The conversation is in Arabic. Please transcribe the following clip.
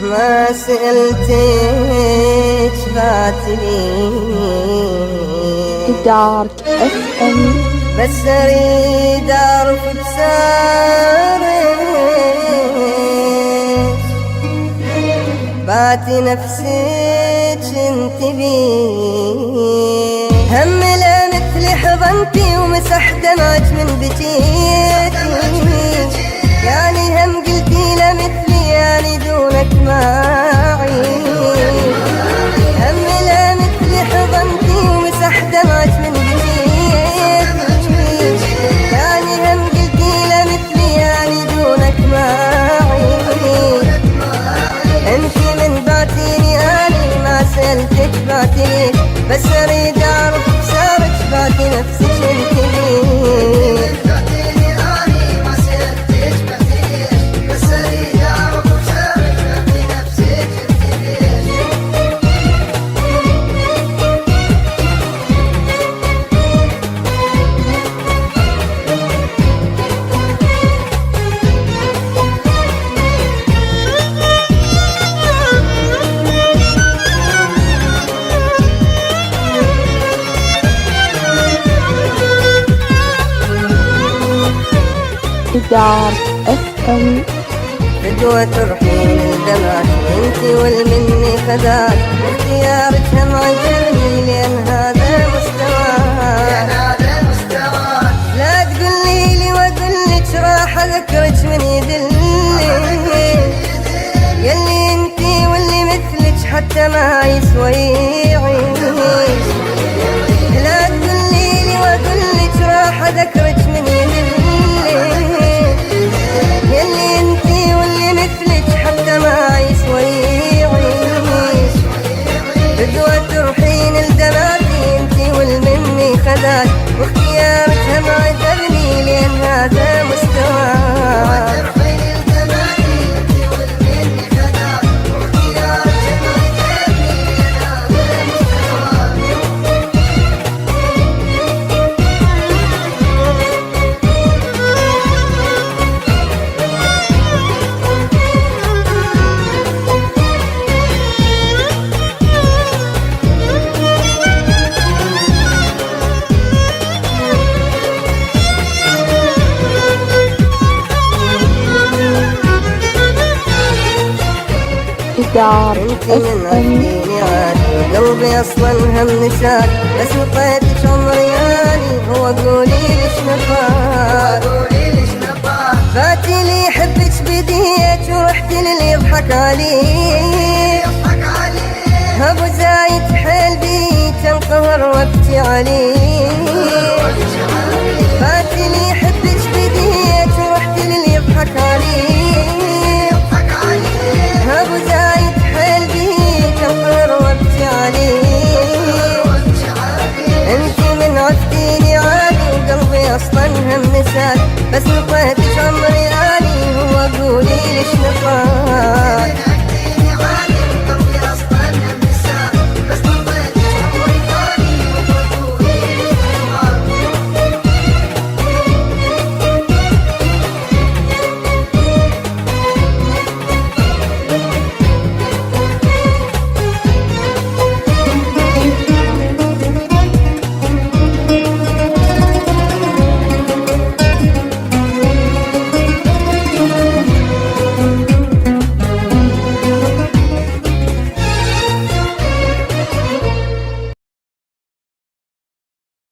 ما سألتك فاتني دارك اف ام، بس اريد اعرف بسارك باتي نفسك انت بي هم لا مثلي حضنتي ومسح دمعك من بكيتي يعني هم قلتي لا مثلي يعني دونك معي هم لا مثلي حضنتي ومسح دمعك من بكيتي يعني هم قلتي لا مثلي يعني دونك معي انت من بعتيني اني ما سألتك بعتني بس اريد اعرف بسارك بعتي نفسك انت ليه دارك اف ام. فدوة ترحين الدمعك انتي والمني خذاك اختيارك هم عجبني لان هذا مستواك لا تقولي لي واقولك راح اذكرك من يدلي يلي انتي واللي مثلك حتى ما يسوى يعيش لا تقولي لي واقولك راح اذكرك من يدلي يلي انتي واللي مثلك حتى ما يسوى يعيش بدوة تروحين لدماتي انتي والمني خذاك واختيارك هم عجبني لان هذا مستواك دارك اف ام. قلبي اصلا هم نشاد بس نطيتك عمري اني هو قولي ليش نفاك فاتي لي حبك بديت ورحت للي يضحك عليه ابو زايد حيل بيت انقهر وابكي عليه فاتي لي حبك بديت ورحت للي يضحك عليه ابو زايد حيل بيك انقهر وابكي عليه انتي من عفتيني عادي وقلبي اصلا هم نساك بس نطيتك عمري اني هو قولي ليش نفاك